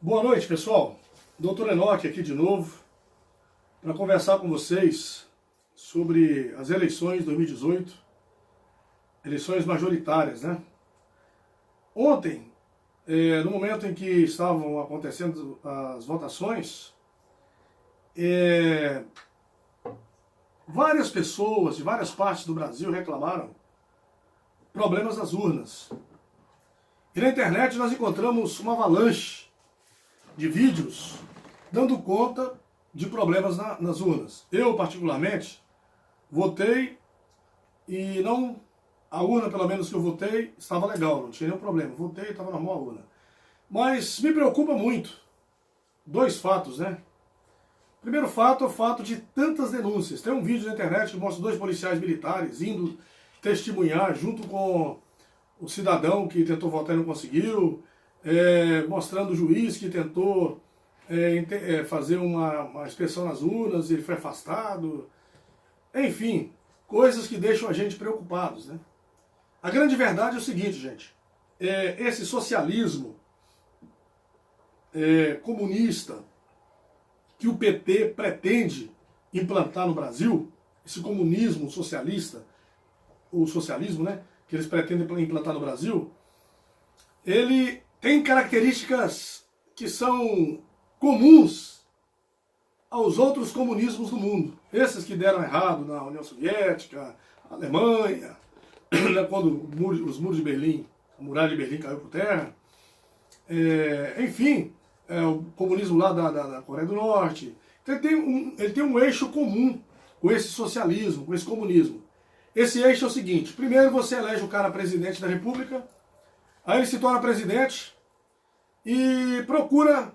Boa noite, pessoal. Dr. Enoque aqui de novo para conversar com vocês sobre as eleições de 2018, eleições majoritárias, né? Ontem, no momento em que estavam acontecendo as votações, várias pessoas de várias partes do Brasil reclamaram problemas nas urnas. E na internet nós encontramos uma avalanche de vídeos dando conta de problemas nas urnas. Eu, particularmente, votei e a urna, pelo menos que eu votei, estava legal, não tinha nenhum problema. Votei e estava normal a urna. Mas me preocupa muito dois fatos, né? Primeiro fato é o fato de tantas denúncias. Tem um vídeo na internet que mostra dois policiais militares indo testemunhar junto com o cidadão que tentou votar e não conseguiu, mostrando o juiz que tentou fazer uma inspeção nas urnas e ele foi afastado. Enfim, coisas que deixam a gente preocupados, né? A grande verdade é o seguinte, gente. Esse socialismo comunista que o PT pretende implantar no Brasil, esse comunismo socialista, o socialismo, né, que eles pretendem implantar no Brasil, ele tem características que são comuns aos outros comunismos do mundo. Esses que deram errado na União Soviética, Alemanha, quando os muros de Berlim, a muralha de Berlim caiu por terra. Enfim, o comunismo lá da Coreia do Norte. Então ele tem um eixo comum com esse socialismo, com esse comunismo. Esse eixo é o seguinte: primeiro você elege o cara presidente da República, aí ele se torna presidente e procura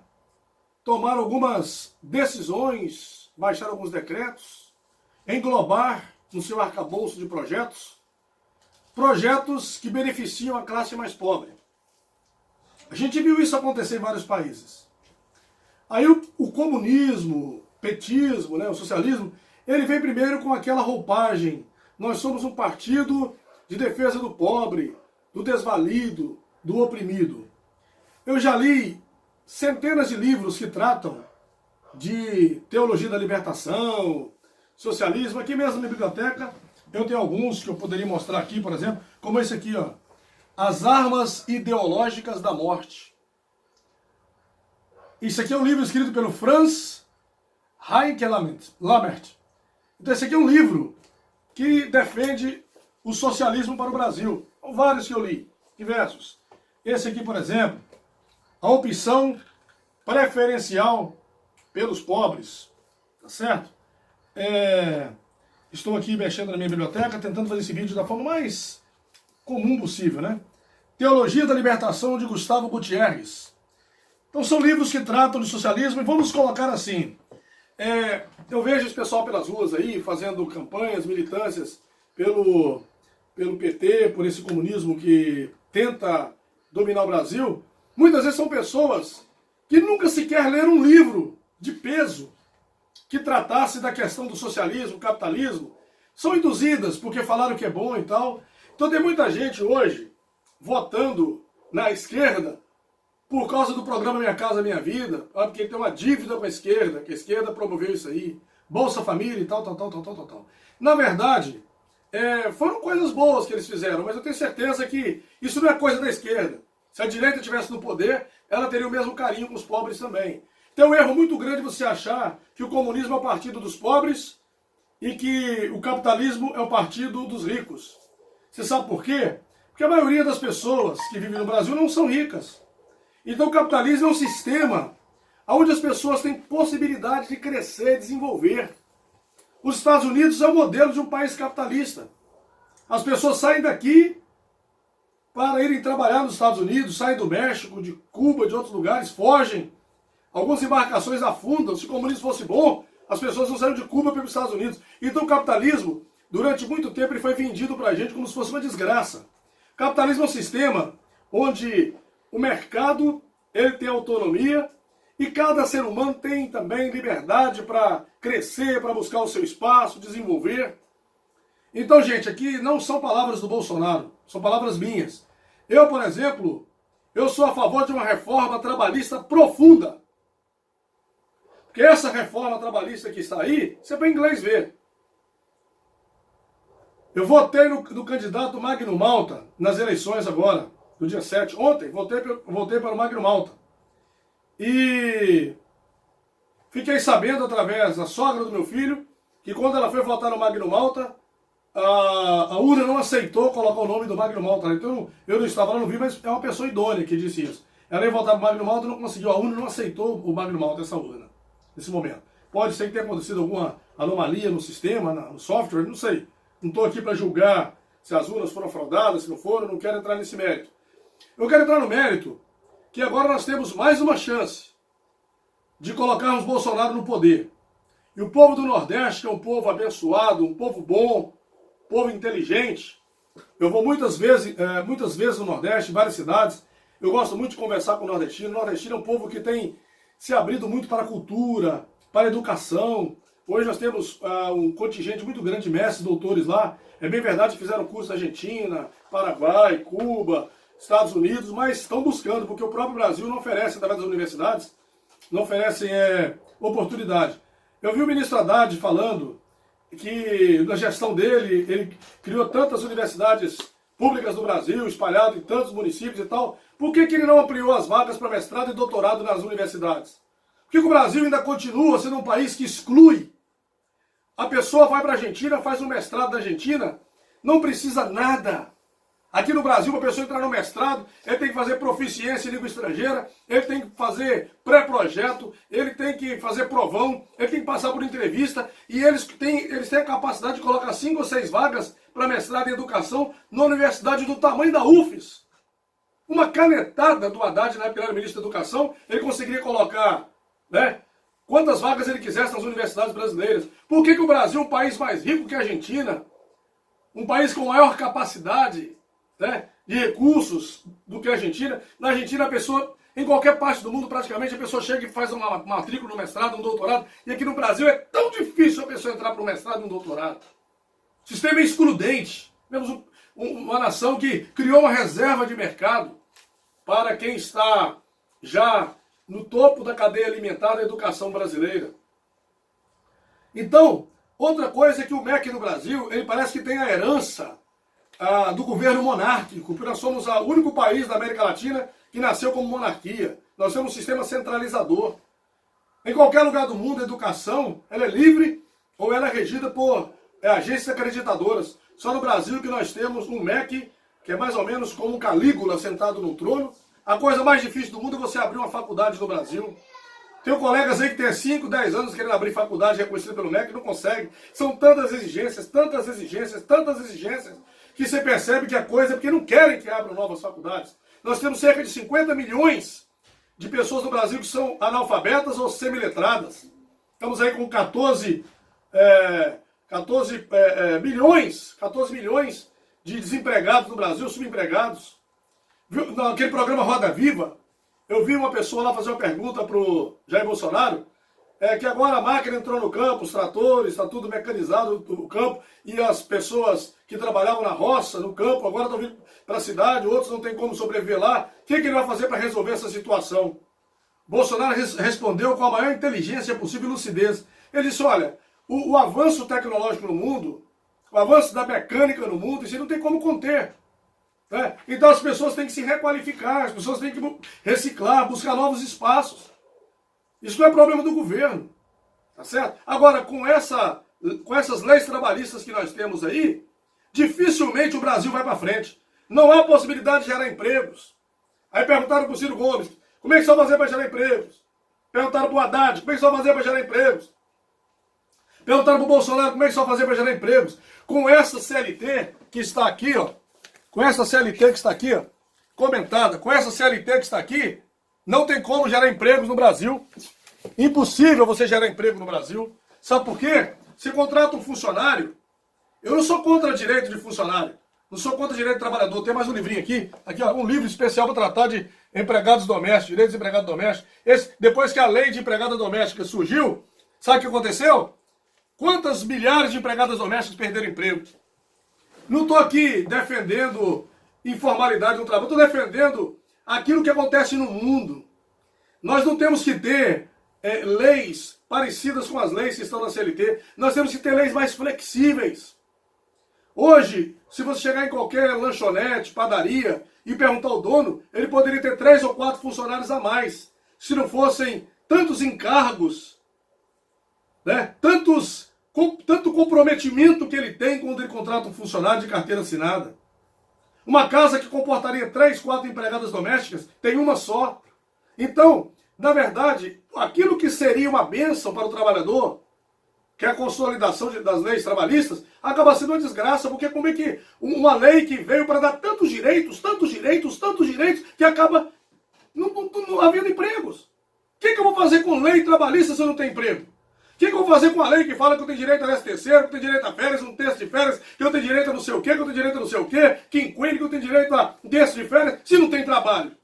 tomar algumas decisões, baixar alguns decretos, englobar no seu arcabouço de projetos que beneficiam a classe mais pobre. A gente viu isso acontecer em vários países. Aí o comunismo, petismo, né, o socialismo, ele vem primeiro com aquela roupagem: nós somos um partido de defesa do pobre, do desvalido, do oprimido. Eu já li centenas de livros que tratam de teologia da libertação, socialismo. Aqui mesmo na biblioteca eu tenho alguns que eu poderia mostrar aqui, por exemplo, como esse aqui, ó, As Armas Ideológicas da Morte. Isso aqui é um livro escrito pelo Franz Heike-Lamert. Então esse aqui é um livro que defende o socialismo para o Brasil. São vários que eu li, diversos. Esse aqui, por exemplo, a opção preferencial pelos pobres, tá certo? Estou aqui mexendo na minha biblioteca, tentando fazer esse vídeo da forma mais comum possível, né? Teologia da Libertação, de Gustavo Gutierrez. Então são livros que tratam de socialismo, e vamos colocar assim: eu vejo esse pessoal pelas ruas aí, fazendo campanhas, militâncias pelo PT, por esse comunismo que tenta dominar o Brasil. Muitas vezes são pessoas que nunca sequer leram um livro de peso que tratasse da questão do socialismo, capitalismo. São induzidas porque falaram que é bom e tal. Então tem muita gente hoje votando na esquerda por causa do programa Minha Casa Minha Vida, porque tem uma dívida com a esquerda, que a esquerda promoveu isso aí, Bolsa Família e tal. Na verdade, foram coisas boas que eles fizeram, mas eu tenho certeza que isso não é coisa da esquerda. Se a direita estivesse no poder, ela teria o mesmo carinho com os pobres também. Então é um erro muito grande você achar que o comunismo é o partido dos pobres e que o capitalismo é o partido dos ricos. Você sabe por quê? Porque a maioria das pessoas que vivem no Brasil não são ricas. Então o capitalismo é um sistema onde as pessoas têm possibilidade de crescer, desenvolver. Os Estados Unidos é o modelo de um país capitalista. As pessoas saem daqui para irem trabalhar nos Estados Unidos, saem do México, de Cuba, de outros lugares, fogem. Algumas embarcações afundam. Se o comunismo fosse bom, as pessoas não saíram de Cuba para os Estados Unidos. Então o capitalismo, durante muito tempo, ele foi vendido para a gente como se fosse uma desgraça. O capitalismo é um sistema onde o mercado ele tem autonomia e cada ser humano tem também liberdade para crescer, para buscar o seu espaço, desenvolver. Então, gente, aqui não são palavras do Bolsonaro, são palavras minhas. Eu, por exemplo, Eu sou a favor de uma reforma trabalhista profunda. Porque essa reforma trabalhista que está aí, você para inglês ver. Eu votei no candidato Magno Malta nas eleições agora, do dia 7. Ontem, votei para o Magno Malta. E fiquei sabendo através da sogra do meu filho que quando ela foi votar no Magno Malta, a urna não aceitou colocar o nome do Magno Malta. Então eu não estava lá, não vi, mas é uma pessoa idônea que disse isso. Ela ia votar para o Magno Malta e não conseguiu. A urna não aceitou o Magno Malta, essa urna, nesse momento. Pode ser que tenha acontecido alguma anomalia no sistema, no software, não sei. Não estou aqui para julgar se as urnas foram fraudadas, se não foram, não quero entrar nesse mérito. Eu quero entrar no mérito que agora nós temos mais uma chance de colocarmos Bolsonaro no poder. E o povo do Nordeste, que é um povo abençoado, um povo bom, um povo inteligente. Eu vou muitas vezes no Nordeste, em várias cidades. Eu gosto muito de conversar com o nordestino. O nordestino é um povo que tem se abrido muito para a cultura, para a educação. Hoje nós temos um contingente muito grande de mestres, doutores lá. É bem verdade que fizeram curso na Argentina, Paraguai, Cuba, Estados Unidos, mas estão buscando, porque o próprio Brasil não oferece, através das universidades, não oferecem oportunidade. Eu vi o ministro Haddad falando que na gestão dele, ele criou tantas universidades públicas no Brasil, espalhado em tantos municípios e tal. Por que ele não ampliou as vagas para mestrado e doutorado nas universidades? Por que o Brasil ainda continua sendo um país que exclui? A pessoa vai para a Argentina, faz um mestrado na Argentina, não precisa nada. Aqui no Brasil, para a pessoa entrar no mestrado, ele tem que fazer proficiência em língua estrangeira, ele tem que fazer pré-projeto, ele tem que fazer provão, ele tem que passar por entrevista, e eles têm a capacidade de colocar 5 ou 6 vagas para mestrado em educação na universidade do tamanho da UFES. Uma canetada do Haddad, na época ele era ministro da Educação, ele conseguiria colocar, né, quantas vagas ele quisesse nas universidades brasileiras. Por que o Brasil é um país mais rico que a Argentina? Um país com maior capacidade, né, de recursos do que a Argentina. Na Argentina, a pessoa, em qualquer parte do mundo, praticamente, a pessoa chega e faz uma matrícula no mestrado, um doutorado. E aqui no Brasil é tão difícil a pessoa entrar para um mestrado e um doutorado. O sistema é excludente. Temos uma nação que criou uma reserva de mercado para quem está já no topo da cadeia alimentar da educação brasileira. Então, outra coisa é que o MEC no Brasil, ele parece que tem a herança do governo monárquico, porque nós somos o único país da América Latina que nasceu como monarquia. Nós temos um sistema centralizador. Em qualquer lugar do mundo, a educação ela é livre ou ela é regida por agências acreditadoras. Só no Brasil que nós temos um MEC, que é mais ou menos como um Calígula sentado no trono. A coisa mais difícil do mundo é você abrir uma faculdade no Brasil. Tenho colegas aí que têm 5, 10 anos querendo abrir faculdade reconhecida pelo MEC e não conseguem. São tantas exigências, tantas exigências, tantas exigências, que você percebe que a coisa é porque não querem que abram novas faculdades. Nós temos cerca de 50 milhões de pessoas no Brasil que são analfabetas ou semiletradas. Estamos aí com 14 milhões de desempregados no Brasil, subempregados. Naquele programa Roda Viva, eu vi uma pessoa lá fazer uma pergunta para o Jair Bolsonaro, que agora a máquina entrou no campo, os tratores, está tudo mecanizado no campo, e as pessoas que trabalhavam na roça, no campo, agora estão vindo para a cidade, outros não têm como sobreviver lá. O que ele vai fazer para resolver essa situação? Bolsonaro respondeu com a maior inteligência possível e lucidez. Ele disse, olha, o avanço tecnológico no mundo, o avanço da mecânica no mundo, isso não tem como conter. Né? Então as pessoas têm que se requalificar, as pessoas têm que reciclar, buscar novos espaços. Isso não é problema do governo, tá certo? Agora, com essas leis trabalhistas que nós temos aí, dificilmente o Brasil vai para frente. Não há possibilidade de gerar empregos. Aí perguntaram para o Ciro Gomes, como é que você vai fazer para gerar empregos? Perguntaram para o Haddad, como é que você vai fazer para gerar empregos? Perguntaram para o Bolsonaro, como é que você vai fazer para gerar empregos? Com essa CLT que está aqui, ó, com essa CLT que está aqui, ó, comentada, com essa CLT que está aqui, não tem como gerar empregos no Brasil. Impossível você gerar emprego no Brasil. Sabe por quê? Você contrata um funcionário. Eu não sou contra direito de funcionário. Não sou contra direito de trabalhador. Tem mais um livrinho aqui. Aqui, ó, um livro especial para tratar de empregados domésticos, direitos de empregado doméstico. Depois que a lei de empregada doméstica surgiu, sabe o que aconteceu? Quantas milhares de empregadas domésticas perderam emprego? Não estou aqui defendendo informalidade no trabalho. Estou defendendo aquilo que acontece no mundo. Nós não temos que ter leis parecidas com as leis que estão na CLT. Nós temos que ter leis mais flexíveis. Hoje, se você chegar em qualquer lanchonete, padaria e perguntar ao dono, ele poderia ter 3 ou 4 funcionários a mais, se não fossem tantos encargos, né? Tanto comprometimento que ele tem quando ele contrata um funcionário de carteira assinada. Uma casa que comportaria 3, 4 empregadas domésticas, tem uma só. Então, na verdade, aquilo que seria uma bênção para o trabalhador, que é a consolidação das leis trabalhistas, acaba sendo uma desgraça, porque como é que uma lei que veio para dar tantos direitos, que acaba não havendo empregos. O que eu vou fazer com lei trabalhista se eu não tenho emprego? O que eu vou fazer com a lei que fala que eu tenho direito a 13º, que eu tenho direito a férias, um terço de férias, que eu tenho direito a não sei o quê, que eu tenho direito a não sei o quê, quinquênio, que eu tenho direito a um terço de férias, se não tem trabalho?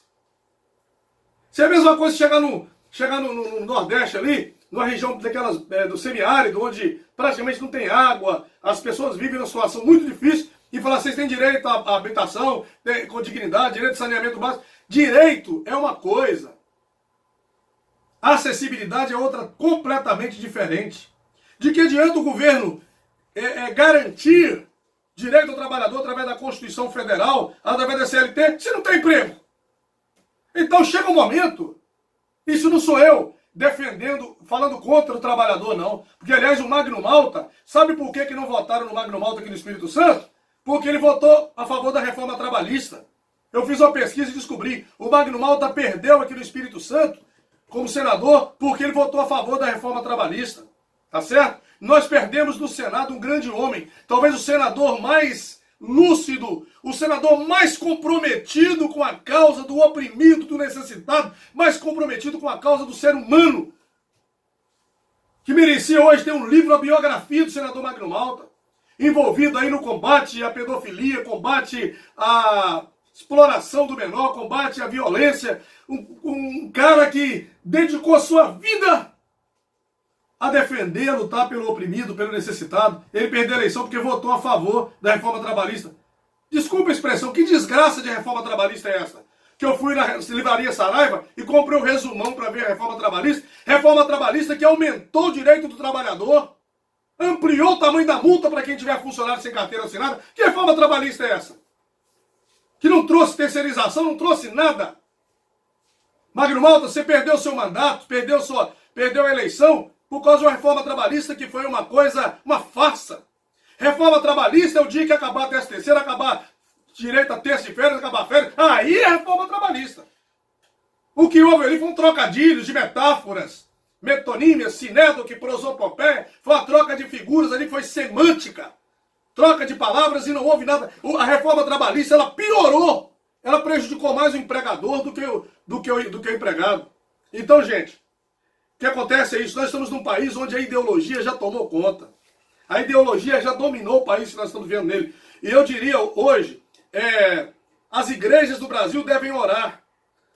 Se é a mesma coisa chegar no Nordeste ali, numa região daquelas, do semiárido, onde praticamente não tem água, as pessoas vivem numa situação muito difícil, e falar, vocês têm direito à habitação, com dignidade, direito de saneamento básico. Direito é uma coisa. Acessibilidade é outra completamente diferente. De que adianta o governo garantir direito ao trabalhador através da Constituição Federal, através da CLT, se não tem emprego? Então chega um momento, isso não sou eu falando contra o trabalhador, não. Porque, aliás, o Magno Malta, sabe por que não votaram no Magno Malta aqui no Espírito Santo? Porque ele votou a favor da reforma trabalhista. Eu fiz uma pesquisa e descobri, o Magno Malta perdeu aqui no Espírito Santo, como senador, porque ele votou a favor da reforma trabalhista. Tá certo? Nós perdemos no Senado um grande homem, talvez o senador mais lúcido, o senador mais comprometido com a causa do oprimido, do necessitado, mais comprometido com a causa do ser humano, que merecia hoje ter um livro, a biografia do senador Magno Malta, envolvido aí no combate à pedofilia, combate à exploração do menor, combate à violência, um cara que dedicou a sua vida a defender, a lutar pelo oprimido, pelo necessitado. Ele perdeu a eleição porque votou a favor da reforma trabalhista. Desculpa a expressão, que desgraça de reforma trabalhista é essa? Que eu fui na livraria Saraiva e comprei um resumão para ver a reforma trabalhista. Reforma trabalhista que aumentou o direito do trabalhador, ampliou o tamanho da multa para quem tiver funcionário sem carteira assinada. Que reforma trabalhista é essa? Que não trouxe terceirização, não trouxe nada. Magno Malta, você perdeu seu mandato, perdeu a eleição por causa de uma reforma trabalhista que foi uma coisa, uma farsa. Reforma trabalhista é o dia que acabar a 13º, acabar direito a terço de férias, acabar férias. Aí é reforma trabalhista. O que houve ali foi um trocadilho de metáforas, metonímias, sinédoque, prosopopeia. Foi uma troca de figuras ali, foi semântica. Troca de palavras e não houve nada. A reforma trabalhista, ela piorou. Ela prejudicou mais o empregador do que o empregado. Então, gente, o que acontece é isso. Nós estamos num país onde a ideologia já tomou conta. A ideologia já dominou o país que nós estamos vendo nele. E eu diria hoje, as igrejas do Brasil devem orar.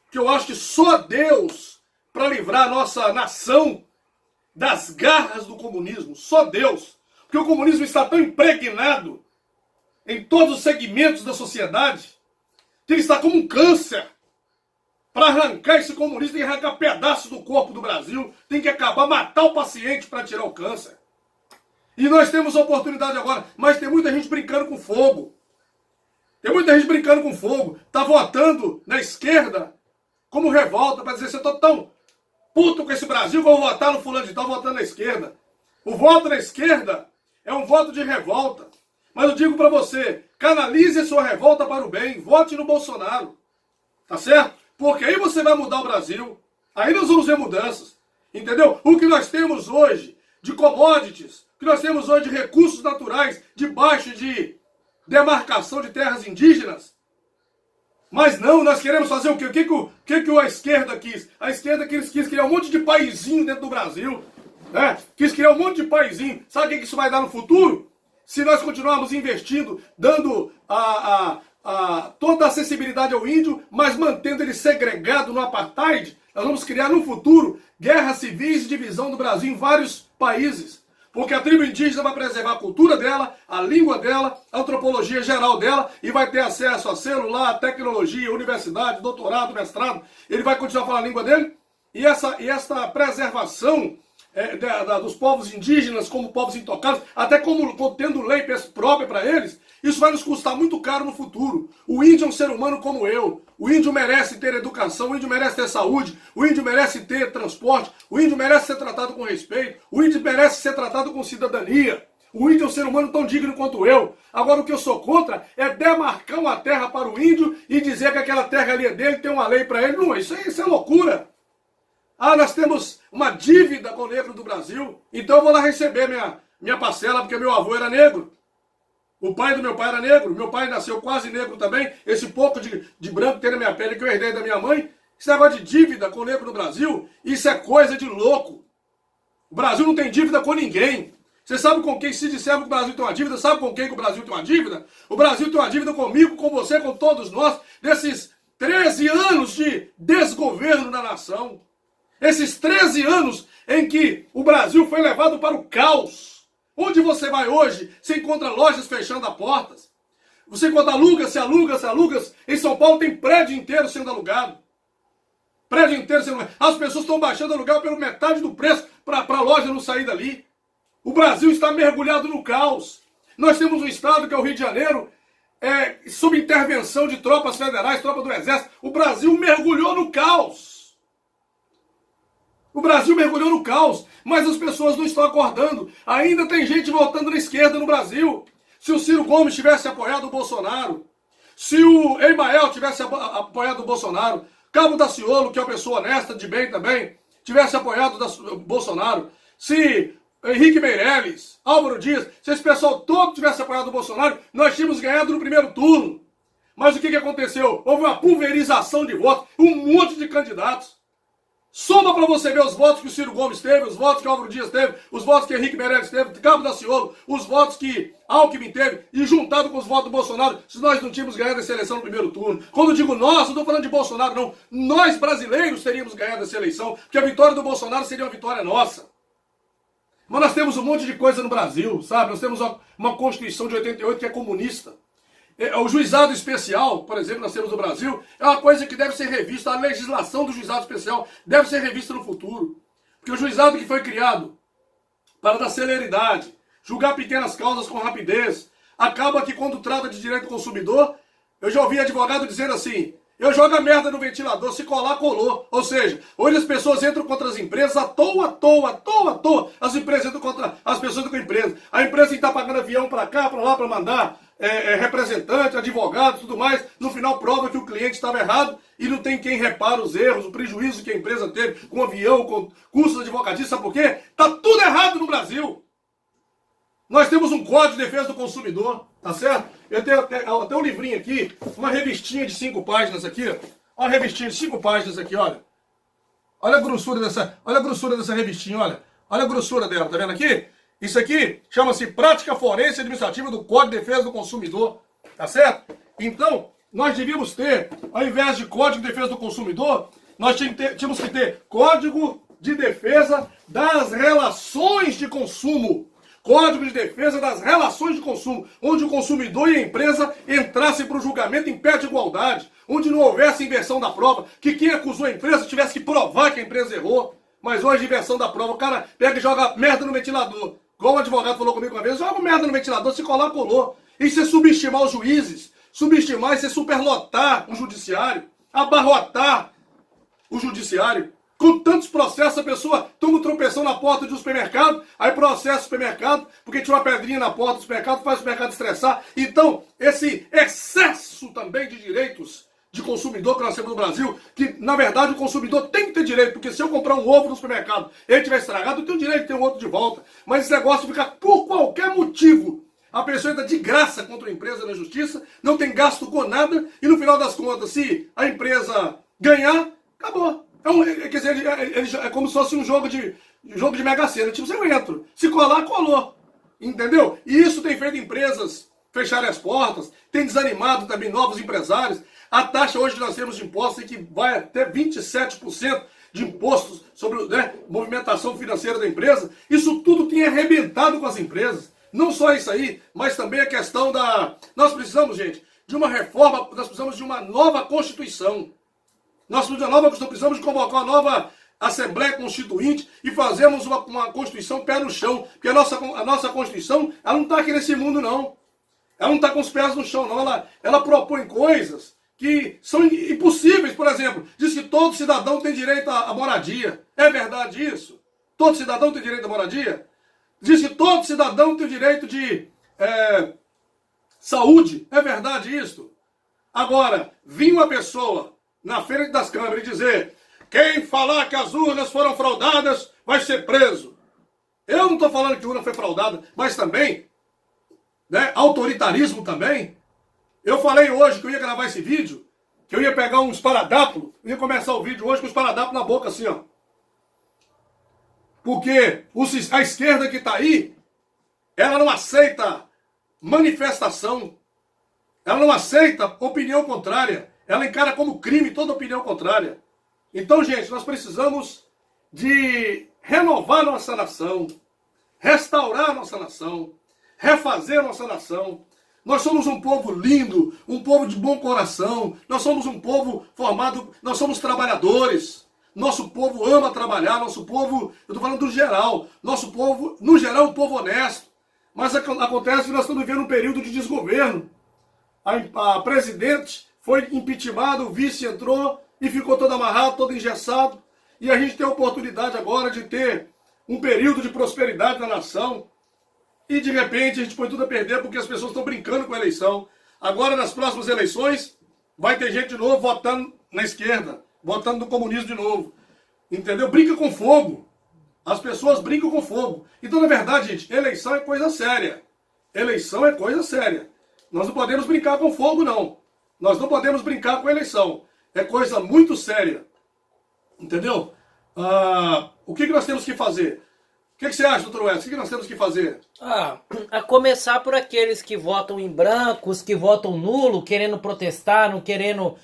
Porque eu acho que só Deus, para livrar a nossa nação das garras do comunismo, só Deus. Porque o comunismo está tão impregnado em todos os segmentos da sociedade, que ele está como um câncer. Para arrancar esse comunista, tem que arrancar pedaços do corpo do Brasil, tem que acabar, matar o paciente para tirar o câncer. E nós temos a oportunidade agora, mas tem muita gente brincando com fogo. Tem muita gente brincando com fogo. Está votando na esquerda como revolta, para dizer, você está tão puto com esse Brasil que eu vou votar no fulano de tal, votando na esquerda. O voto na esquerda é um voto de revolta. Mas eu digo para você, canalize a sua revolta para o bem, vote no Bolsonaro. Tá certo? Porque aí você vai mudar o Brasil. Aí nós vamos ver mudanças. Entendeu? O que nós temos hoje de commodities, o que nós temos hoje de recursos naturais, debaixo de demarcação de terras indígenas. Mas não, nós queremos fazer o quê? O que a esquerda quis? A esquerda quis criar um monte de paizinho dentro do Brasil. Né? Quis criar um monte de paizinho. Sabe o que isso vai dar no futuro? Se nós continuarmos investindo, dando toda a acessibilidade ao índio, mas mantendo ele segregado no apartheid, nós vamos criar no futuro guerras civis e divisão do Brasil em vários países. Porque a tribo indígena vai preservar a cultura dela, a língua dela, a antropologia geral dela e vai ter acesso a celular, tecnologia, universidade, doutorado, mestrado. Ele vai continuar falando a língua dele. E essa preservação dos povos indígenas como povos intocáveis, até como tendo lei própria para eles, isso vai nos custar muito caro no futuro. O índio é um ser humano como eu. O índio merece ter educação, o índio merece ter saúde, o índio merece ter transporte, o índio merece ser tratado com respeito, o índio merece ser tratado com cidadania. O índio é um ser humano tão digno quanto eu. Agora o que eu sou contra é demarcar uma terra para o índio e dizer que aquela terra ali é dele, tem uma lei para ele. Não, isso é loucura. Ah, nós temos uma dívida com o negro do Brasil, então eu vou lá receber minha parcela, porque meu avô era negro. O pai do meu pai era negro, meu pai nasceu quase negro também, esse pouco de branco que tem na minha pele que eu herdei da minha mãe. Esse negócio de dívida com o negro no Brasil, isso é coisa de louco. O Brasil não tem dívida com ninguém. Você sabe com quem, se dissermos que o Brasil tem uma dívida, sabe com quem que o Brasil tem uma dívida? O Brasil tem uma dívida comigo, com você, com todos nós, desses 13 anos de desgoverno da nação. Esses 13 anos em que o Brasil foi levado para o caos. Onde você vai hoje, você encontra lojas fechando as portas. Você encontra aluga-se. Em São Paulo tem prédio inteiro sendo alugado. Prédio inteiro sendo alugado. As pessoas estão baixando aluguel pela metade do preço para a loja não sair dali. O Brasil está mergulhado no caos. Nós temos um estado que é o Rio de Janeiro, sob intervenção de tropas federais, tropas do Exército. O Brasil mergulhou no caos. O Brasil mergulhou no caos, mas as pessoas não estão acordando. Ainda tem gente votando na esquerda no Brasil. Se o Ciro Gomes tivesse apoiado o Bolsonaro, se o Emael tivesse apoiado o Bolsonaro, Cabo Daciolo, que é uma pessoa honesta, de bem também, tivesse apoiado o Bolsonaro, se Henrique Meirelles, Álvaro Dias, se esse pessoal todo tivesse apoiado o Bolsonaro, nós tínhamos ganhado no primeiro turno. Mas o que aconteceu? Houve uma pulverização de votos, um monte de candidatos. Soma para você ver os votos que o Ciro Gomes teve, os votos que o Álvaro Dias teve, os votos que Henrique Meirelles teve, Cabo Daciolo, os votos que Alckmin teve, e juntado com os votos do Bolsonaro, se nós não tínhamos ganhado essa eleição no primeiro turno. Quando eu digo nós, não estou falando de Bolsonaro, não. Nós, brasileiros, teríamos ganhado essa eleição, porque a vitória do Bolsonaro seria uma vitória nossa. Mas nós temos um monte de coisa no Brasil, sabe? Nós temos uma Constituição de 88 que é comunista. O juizado especial, por exemplo, nós temos no Brasil, é uma coisa que deve ser revista. A legislação do juizado especial deve ser revista no futuro. Porque o juizado que foi criado para dar celeridade, julgar pequenas causas com rapidez, acaba que quando trata de direito do consumidor, eu já ouvi advogado dizendo assim, eu jogo a merda no ventilador, se colar, colou. Ou seja, hoje as pessoas entram contra as empresas à toa. As empresas entram contra as pessoas com a empresa. A empresa está pagando avião para cá, para lá, para mandar representante, advogado, tudo mais. No final prova que o cliente estava errado e não tem quem repara os erros, o prejuízo que a empresa teve com o avião, com custos advocatícios. Sabe por quê? Está tudo errado no Brasil. Nós temos um Código de Defesa do Consumidor, tá certo? Eu tenho até um livrinho aqui, uma revistinha de 5 páginas aqui, ó. Uma revistinha de 5 páginas aqui, olha. Olha a grossura dessa revistinha, olha. Olha a grossura dela, tá vendo aqui? Isso aqui chama-se Prática Forense Administrativa do Código de Defesa do Consumidor, tá certo? Então, nós devíamos ter, ao invés de Código de Defesa do Consumidor, nós tínhamos que ter Código de Defesa das Relações de Consumo. Código de Defesa das Relações de Consumo, onde o consumidor e a empresa entrassem para o julgamento em pé de igualdade, onde não houvesse inversão da prova, que quem acusou a empresa tivesse que provar que a empresa errou. Mas hoje, inversão da prova, o cara pega e joga merda no ventilador. Igual o advogado falou comigo uma vez, joga merda no ventilador, se colar, colou. Isso é subestimar os juízes, subestimar, isso é superlotar o judiciário, abarrotar o judiciário. Com tantos processos, a pessoa toma um tropeção na porta de um supermercado, aí processa o supermercado, porque tinha uma pedrinha na porta do supermercado, faz o supermercado estressar. Então, esse excesso também de direitos de consumidor que nós temos no Brasil, que, na verdade, o consumidor tem que ter direito, porque se eu comprar um ovo no supermercado e ele tiver estragado, eu tenho direito de ter um outro de volta. Mas esse negócio fica, por qualquer motivo, a pessoa entra de graça contra a empresa na justiça, não tem gasto com nada, e no final das contas, se a empresa ganhar, acabou. Quer dizer, é como se fosse um jogo de Mega Sena. Tipo, eu entro. Se colar, colou. Entendeu? E isso tem feito empresas fecharem as portas, tem desanimado também novos empresários. A taxa hoje que nós temos de impostos é que vai até 27% de impostos sobre, movimentação financeira da empresa, isso tudo tem arrebentado com as empresas. Não só isso aí, mas também a questão da... Nós precisamos, gente, de uma reforma, nós precisamos de uma nova Constituição. Nós precisamos de convocar uma nova Assembleia Constituinte e fazermos uma Constituição pé no chão. Porque a nossa Constituição, ela não está aqui nesse mundo, não. Ela não está com os pés no chão, não. Ela propõe coisas que são impossíveis. Por exemplo, diz que todo cidadão tem direito à moradia. É verdade isso? Todo cidadão tem direito à moradia? Diz que todo cidadão tem o direito de saúde. É verdade isso? Agora, vir uma pessoa na frente das câmeras e dizer: quem falar que as urnas foram fraudadas vai ser preso. Eu não estou falando que a urna foi fraudada, mas também, né, autoritarismo também. Eu falei hoje que eu ia gravar esse vídeo, que eu ia pegar um esparadrapo, eu ia começar o vídeo hoje com o esparadrapo na boca assim, ó. Porque a esquerda que está aí, ela não aceita manifestação, ela não aceita opinião contrária, ela encara como crime toda opinião contrária. Então, gente, nós precisamos de renovar nossa nação, restaurar nossa nação, refazer nossa nação. Nós somos um povo lindo, um povo de bom coração, nós somos um povo formado, nós somos trabalhadores. Nosso povo ama trabalhar, nosso povo, eu estou falando do geral, nosso povo, no geral, é um povo honesto. Mas acontece que nós estamos vivendo um período de desgoverno. A presidente foi impeachmentada, o vice entrou e ficou todo amarrado, todo engessado. E a gente tem a oportunidade agora de ter um período de prosperidade na nação. E de repente a gente põe tudo a perder porque as pessoas estão brincando com a eleição. Agora nas próximas eleições vai ter gente de novo votando na esquerda, votando no comunismo de novo. Entendeu? Brinca com fogo. As pessoas brincam com fogo. Então, na verdade, gente, eleição é coisa séria. Eleição é coisa séria. Nós não podemos brincar com fogo, não. Nós não podemos brincar com a eleição. É coisa muito séria. Entendeu? O que nós temos que fazer? O que você acha, doutor Wes? O que nós temos que fazer? A começar por aqueles que votam em branco, os que votam nulo, querendo protestar, não querendo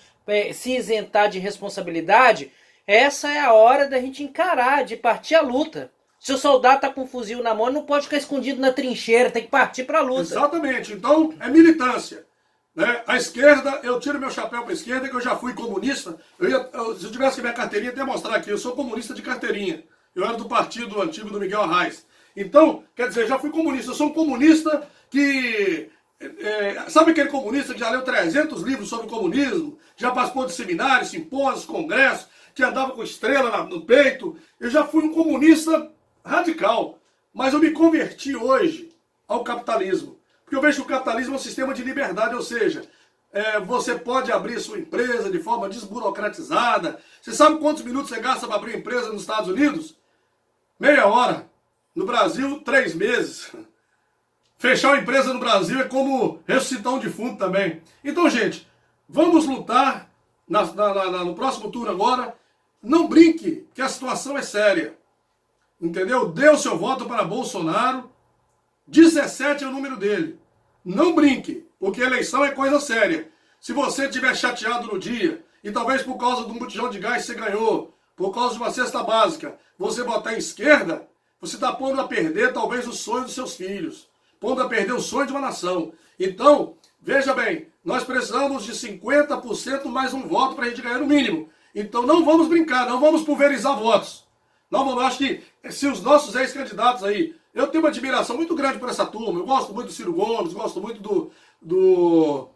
se isentar de responsabilidade. Essa é a hora da gente encarar, de partir à luta. Se o soldado tá com um fuzil na mão, não pode ficar escondido na trincheira, tem que partir para a luta. Exatamente. Então, é militância. Né? A esquerda, eu tiro meu chapéu para a esquerda, que eu já fui comunista. Se eu tivesse que minha carteirinha, até mostrar aqui, eu sou comunista de carteirinha. Eu era do partido antigo do Miguel Arraes. Então, quer dizer, já fui comunista. Eu sou um comunista que... sabe aquele comunista que já leu 300 livros sobre comunismo? Já participou de seminários, simpósios, congressos, que andava com estrela no peito? Eu já fui um comunista radical. Mas eu me converti hoje ao capitalismo. Porque eu vejo que o capitalismo é um sistema de liberdade, ou seja, você pode abrir sua empresa de forma desburocratizada. Você sabe quantos minutos você gasta para abrir uma empresa nos Estados Unidos? Meia hora. No Brasil, 3 meses. Fechar uma empresa no Brasil é como ressuscitar um defunto também. Então, gente, vamos lutar no próximo turno agora. Não brinque, que a situação é séria. Entendeu? Dê o seu voto para Bolsonaro. 17 é o número dele. Não brinque, porque eleição é coisa séria. Se você estiver chateado no dia, e talvez por causa de um botijão de gás que você ganhou, por causa de uma cesta básica, você botar em esquerda, você está pondo a perder talvez o sonho dos seus filhos, pondo a perder o sonho de uma nação. Então, veja bem, nós precisamos de 50% mais um voto para a gente ganhar o mínimo. Então não vamos brincar, não vamos pulverizar votos. Eu acho que se os nossos ex-candidatos aí, eu tenho uma admiração muito grande por essa turma, eu gosto muito do Ciro Gomes, gosto muito do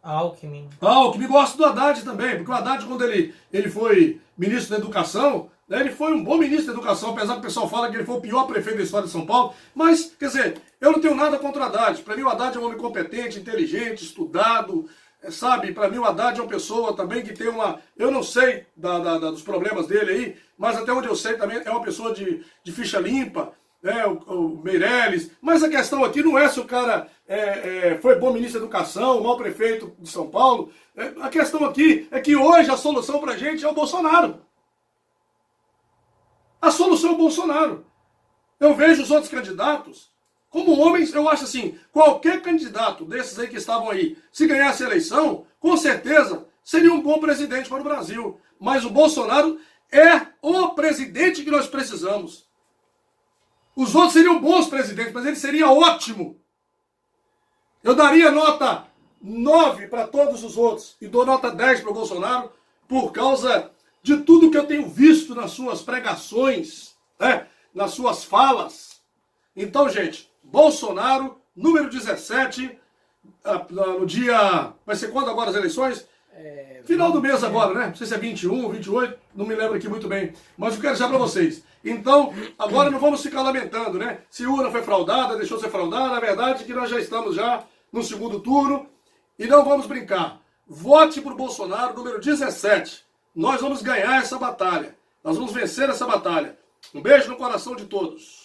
Alckmin. Alckmin, gosto do Haddad também, porque o Haddad, quando ele foi ministro da Educação, né, ele foi um bom ministro da Educação, apesar que o pessoal fala que ele foi o pior prefeito da história de São Paulo, mas, quer dizer, eu não tenho nada contra o Haddad. Para mim o Haddad é um homem competente, inteligente, estudado, sabe? Para mim o Haddad é uma pessoa também que tem uma... Eu não sei dos problemas dele aí, mas até onde eu sei também é uma pessoa de ficha limpa, né? O Meirelles. Mas a questão aqui não é se o cara foi bom ministro da Educação, mau prefeito de São Paulo. A questão aqui é que hoje a solução para a gente é o Bolsonaro. A solução é o Bolsonaro. Eu vejo os outros candidatos como homens, eu acho assim, qualquer candidato desses aí que estavam aí, se ganhasse a eleição, com certeza seria um bom presidente para o Brasil. Mas o Bolsonaro é o presidente presidente que nós precisamos. Os outros seriam bons presidentes, mas ele seria ótimo. Eu daria nota 9 para todos os outros e dou nota 10 para o Bolsonaro por causa de tudo que eu tenho visto nas suas pregações, né? Nas suas falas. Então, gente, Bolsonaro, número 17, no dia... Vai ser quando agora as eleições? Final do mês agora, né? Não sei se é 21, 28, não me lembro aqui muito bem. Mas eu quero dizer para vocês. Então, agora não vamos ficar lamentando, né? Se urna foi fraudada, deixou de ser fraudada. Na verdade é que nós já estamos já no segundo turno. E não vamos brincar. Vote por Bolsonaro, número 17. Nós vamos ganhar essa batalha. Nós vamos vencer essa batalha. Um beijo no coração de todos.